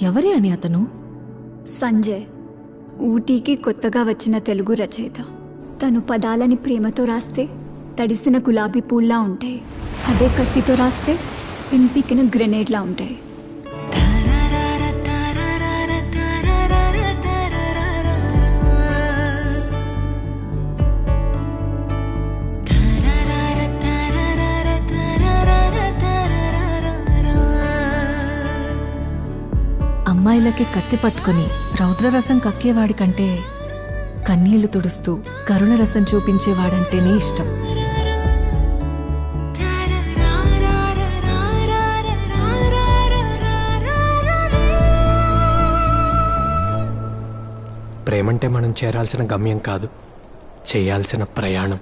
ఎవరి అని అతను? సంజయ్, ఊటీకి కొత్తగా వచ్చిన తెలుగు రచయిత. తను పదాలని ప్రేమతో రాస్తే తడిసిన గులాబీ పూల్లా ఉంటాయి. అదే కసితో రాస్తే పింపికిన గ్రెనేడ్లా ఉంటాయి. అమ్మాయిలకి కత్తి పట్టుకుని రౌద్రరసం కక్కేవాడి కంటే కన్నీళ్లు తుడుస్తూ కరుణరసం చూపించేవాడంటేనే ఇష్టం. ప్రేమంటే మనం చేరాల్సిన గమ్యం కాదు, చేయాల్సిన ప్రయాణం.